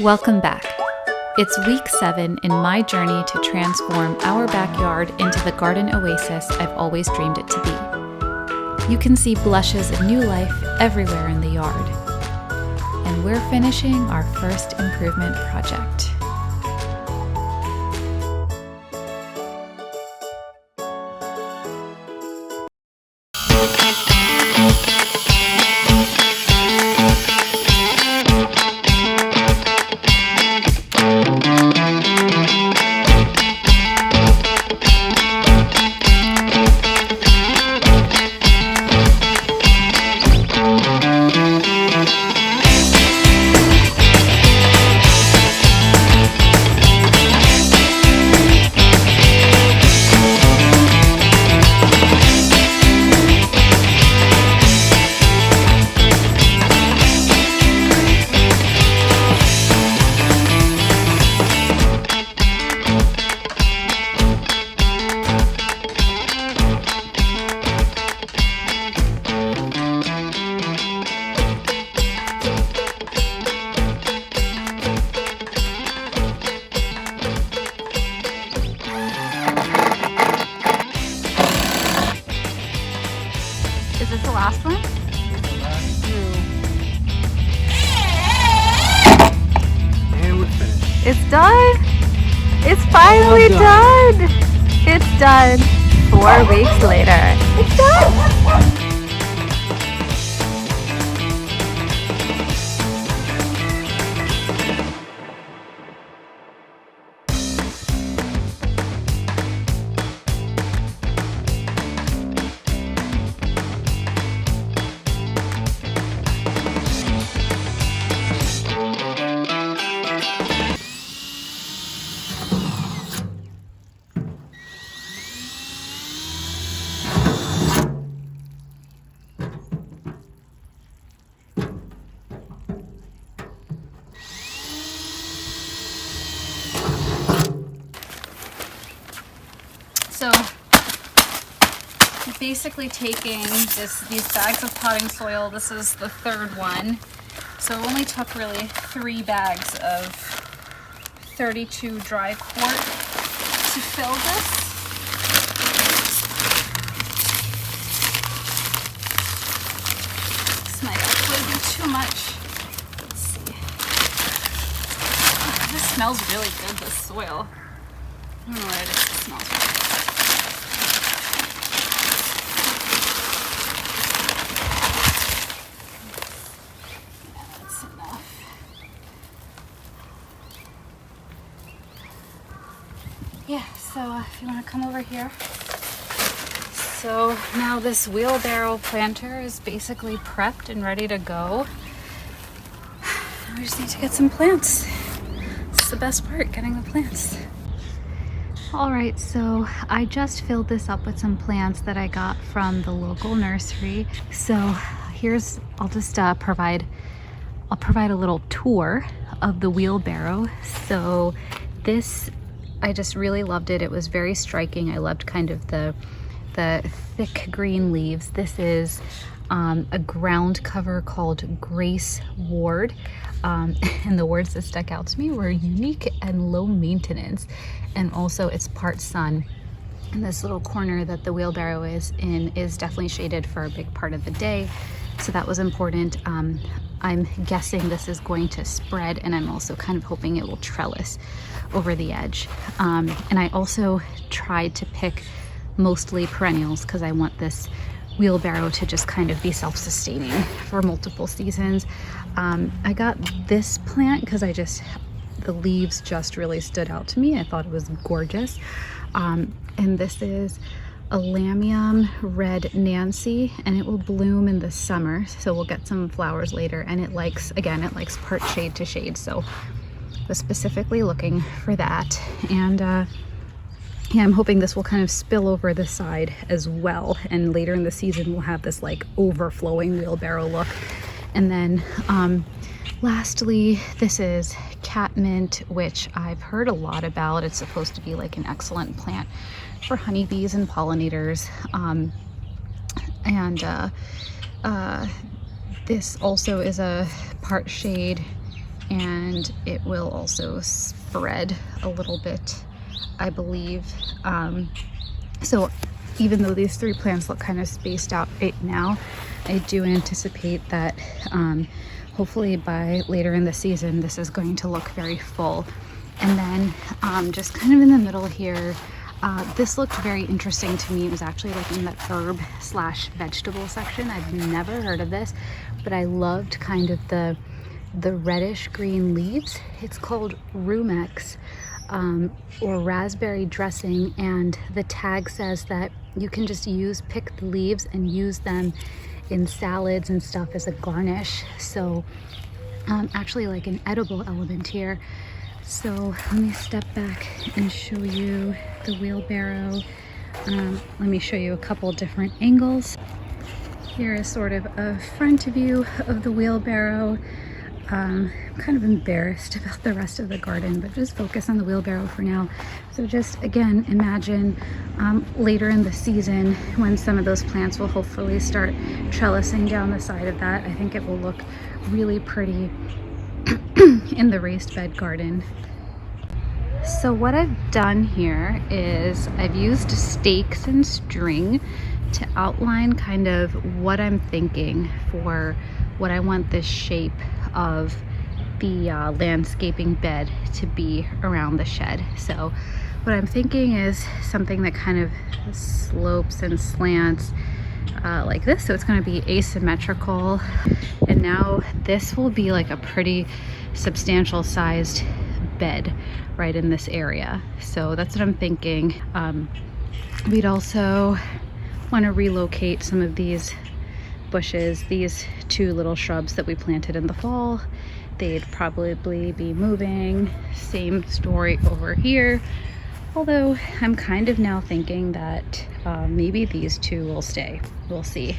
Welcome back. It's week 7 in my journey to transform our backyard into the garden oasis I've always dreamed it to be. You can see blushes of new life everywhere in the yard. And we're finishing our first improvement project. Is this the last one? And we're finished. It's done! It's finally done! It's done! 4 weeks later. It's done! So basically taking these bags of potting soil, this is the 3rd one. So it only took really 3 bags of 32 dry quart to fill this. This might actually be too much. Let's see. This smells really good, this soil. I don't know what it is, it smells really good. Yeah, so if you want to come over here. So now this wheelbarrow planter is basically prepped and ready to go. We just need to get some plants. This is the best part, getting the plants. All right, so I just filled this up with some plants that I got from the local nursery. So I'll just provide a little tour of the wheelbarrow. So this, I just really loved it. It was very striking. I loved kind of the thick green leaves. This is a ground cover called Grace Ward. And the words that stuck out to me were unique and low maintenance. And also it's part sun. And this little corner that the wheelbarrow is in is definitely shaded for a big part of the day. So that was important. I'm guessing this is going to spread, and I'm also kind of hoping it will trellis over the edge. And I also tried to pick mostly perennials because I want this wheelbarrow to just kind of be self-sustaining for multiple seasons. I got this plant because the leaves just really stood out to me. I thought it was gorgeous. And this is a Lamium Red Nancy, and it will bloom in the summer, so we'll get some flowers later. And it likes part shade to shade, so I was specifically looking for that. And yeah, I'm hoping this will kind of spill over the side as well, and later in the season we'll have this like overflowing wheelbarrow look. And then lastly, this is catmint, which I've heard a lot about. It's supposed to be like an excellent plant for honeybees and pollinators. This also is a part shade and it will also spread a little bit, I believe. So even though these 3 plants look kind of spaced out right now, I do anticipate that hopefully by later in the season this is going to look very full. And then just kind of in the middle here, this looked very interesting to me. It was actually like in the herb/vegetable section. I've never heard of this, but I loved kind of the reddish green leaves. It's called Rumex, or raspberry dressing, and the tag says that you can just pick the leaves and use them in salads and stuff as a garnish. So actually like an edible element here. So let me step back and show you the wheelbarrow. Let me show you a couple different angles. Here is sort of a front view of the wheelbarrow. I'm kind of embarrassed about the rest of the garden, but just focus on the wheelbarrow for now. So just again, imagine later in the season when some of those plants will hopefully start trellising down the side of that. I think it will look really pretty in the raised bed garden. So what I've done here is I've used stakes and string to outline kind of what I'm thinking for what I want this shape of the landscaping bed to be around the shed. So what I'm thinking is something that kind of slopes and slants like this. So it's going to be asymmetrical. And now this will be like a pretty substantial sized bed right in this area. So that's what I'm thinking. We'd also want to relocate some of these bushes, these 2 little shrubs that we planted in the fall. They'd probably be moving. Same story over here. Although I'm kind of now thinking that maybe these 2 will stay. We'll see.